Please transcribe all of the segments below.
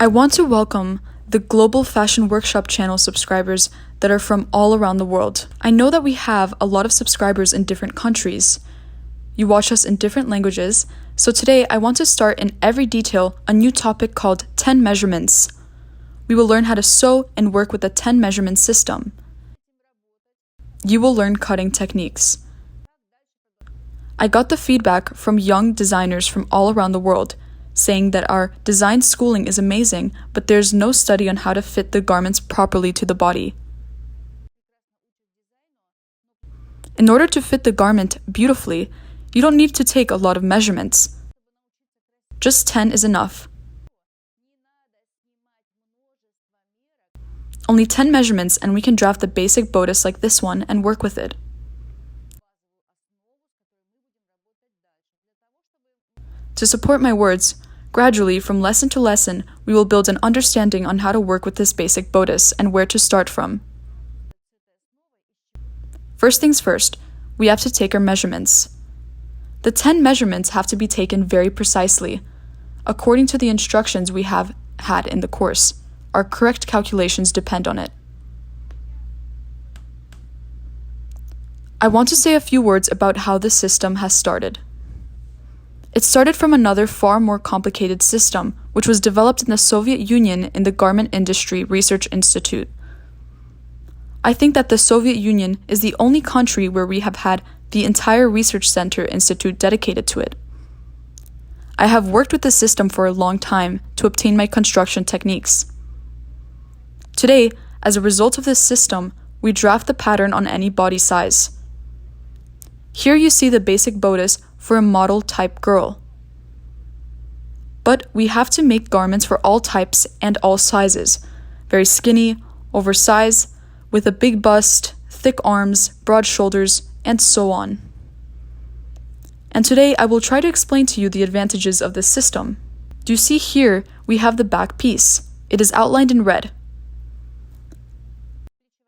I want to welcome the Global Fashion Workshop channel subscribers that are from all around the world. I know that we have a lot of subscribers in different countries. You watch us in different languages, so today I want to start in every detail a new topic called 10 measurements. We will learn how to sew and work with the 10 measurement system. You will learn cutting techniques. I got the feedback from young designers from all around the world, saying that our design schooling is amazing, but there's no study on how to fit the garments properly to the body. In order to fit the garment beautifully, you don't need to take a lot of measurements. Just 10 is enough. Only 10 measurements and we can draft a basic bodice like this one and work with it. To support my words, gradually, from lesson to lesson, we will build an understanding on how to work with this basic bodice and where to start from. First things first, we have to take our measurements. The 10 measurements have to be taken very precisely, according to the instructions we have had in the course. Our correct calculations depend on it. I want to say a few words about how the system has started. It started from another far more complicated system, which was developed in the Soviet Union in the Garment Industry Research Institute. I think that the Soviet Union is the only country where we have had the entire research center institute dedicated to it. I have worked with the system for a long time to obtain my construction techniques. Today, as a result of this system, we draft the pattern on any body size. Here you see the basic bodice for a model type girl. But we have to make garments for all types and all sizes, very skinny, oversized, with a big bust, thick arms, broad shoulders, and so on. And today I will try to explain to you the advantages of this system. Do you see here we have the back piece? It is outlined in red.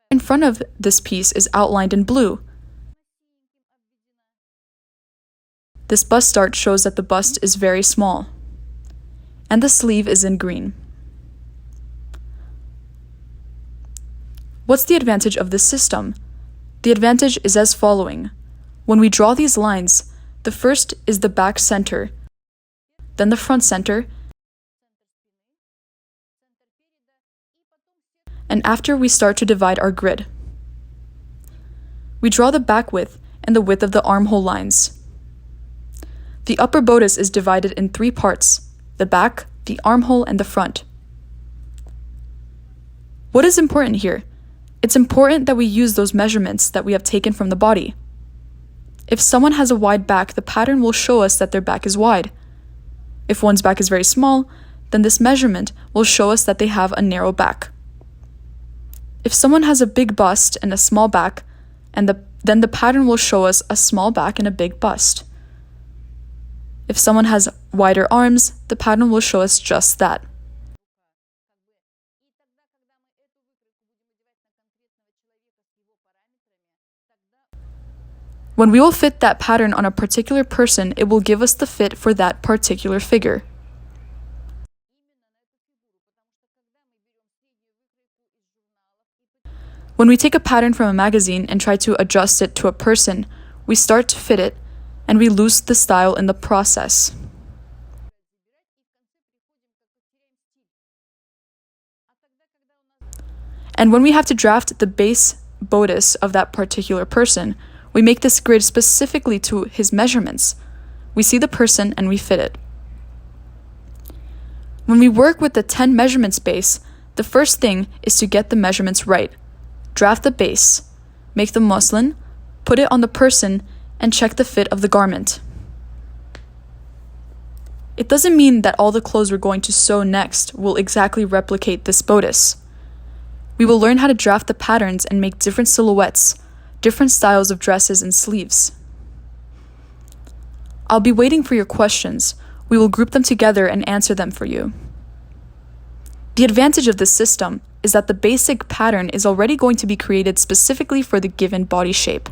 In front of this piece is outlined in blue. This bust dart shows that the bust is very small, and the sleeve is in green. What's the advantage of this system? The advantage is as following. When we draw these lines, the first is the back center, then the front center, and after we start to divide our grid. We draw the back width and the width of the armhole lines. The upper bodice is divided in 3 parts: the back, the armhole, and the front. What is important here? It's important that we use those measurements that we have taken from the body. If someone has a wide back, the pattern will show us that their back is wide. If one's back is very small, then this measurement will show us that they have a narrow back. If someone has a big bust and a small back, then the pattern will show us a small back and a big bust. If someone has wider arms, the pattern will show us just that. When we will fit that pattern on a particular person, it will give us the fit for that particular figure. When we take a pattern from a magazine and try to adjust it to a person, we start to fit it, and we lose the style in the process. And when we have to draft the base bodice of that particular person, we make this grid specifically to his measurements. We see the person and we fit it. When we work with the 10 measurements base, the first thing is to get the measurements right. Draft the base, make the muslin, put it on the person, and check the fit of the garment. It doesn't mean that all the clothes we're going to sew next will exactly replicate this bodice. We will learn how to draft the patterns and make different silhouettes, different styles of dresses and sleeves. I'll be waiting for your questions. We will group them together and answer them for you. The advantage of this system is that the basic pattern is already going to be created specifically for the given body shape.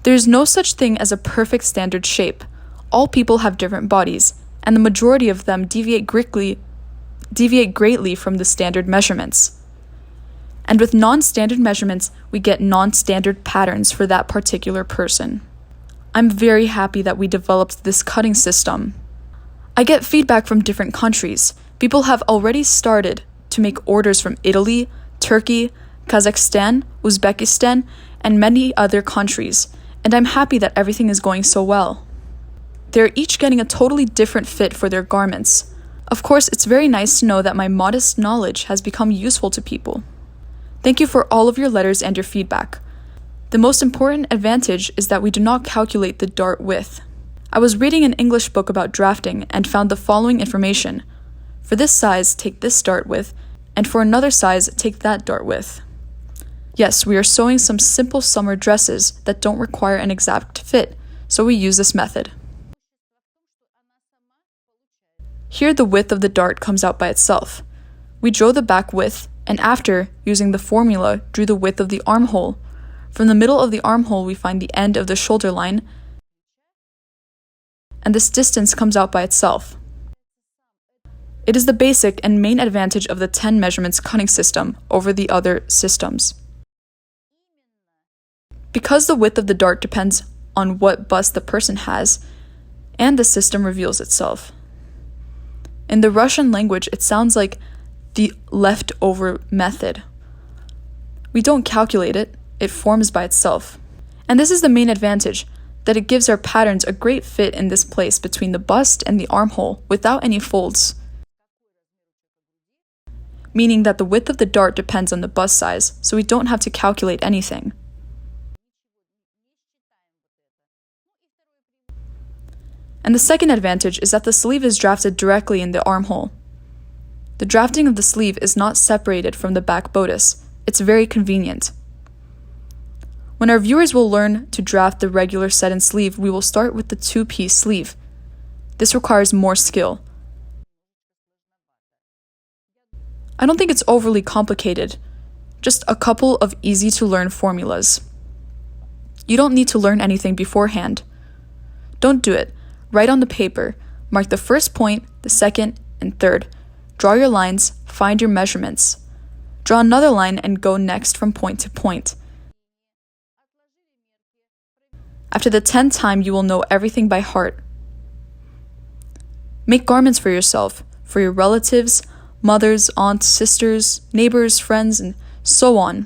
There is no such thing as a perfect standard shape. All people have different bodies, and the majority of them deviate greatly from the standard measurements. And with non-standard measurements, we get non-standard patterns for that particular person. I'm very happy that we developed this cutting system. I get feedback from different countries. People have already started to make orders from Italy, Turkey, Kazakhstan, Uzbekistan, and many other countries, and I'm happy that everything is going so well. They're each getting a totally different fit for their garments. Of course, it's very nice to know that my modest knowledge has become useful to people. Thank you for all of your letters and your feedback. The most important advantage is that we do not calculate the dart width. I was reading an English book about drafting and found the following information. For this size, take this dart width, and for another size, take that dart width. Yes, we are sewing some simple summer dresses that don't require an exact fit, so we use this method. Here the width of the dart comes out by itself. We drew the back width, and after, using the formula, drew the width of the armhole. From the middle of the armhole we find the end of the shoulder line, and this distance comes out by itself. It is the basic and main advantage of the 10 measurements cutting system over the other systems. Because the width of the dart depends on what bust the person has, and the system reveals itself. In the Russian language, it sounds like the leftover method. We don't calculate it, it forms by itself. And this is the main advantage, that it gives our patterns a great fit in this place between the bust and the armhole without any folds. Meaning that the width of the dart depends on the bust size, so we don't have to calculate anything. And the second advantage is that the sleeve is drafted directly in the armhole. The drafting of the sleeve is not separated from the back bodice. It's very convenient. When our viewers will learn to draft the regular set-in sleeve, we will start with the 2-piece sleeve. This requires more skill. I don't think it's overly complicated, just a couple of easy-to-learn formulas. You don't need to learn anything beforehand. Don't do it. Write on the paper, mark the first point, the second, and third. Draw your lines, find your measurements. Draw another line and go next from point to point. After the 10th time, you will know everything by heart. Make garments for yourself, for your relatives, mothers, aunts, sisters, neighbors, friends, and so on.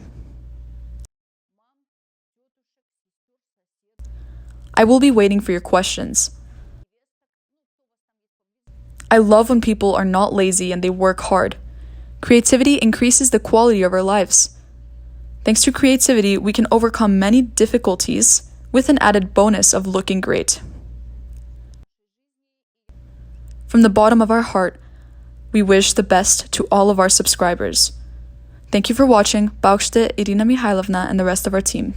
I will be waiting for your questions. I love when people are not lazy and they work hard. Creativity increases the quality of our lives. Thanks to creativity, we can overcome many difficulties with an added bonus of looking great. From the bottom of our heart, we wish the best to all of our subscribers. Thank you for watching. Bauchte, Irina Mihailovna, and the rest of our team.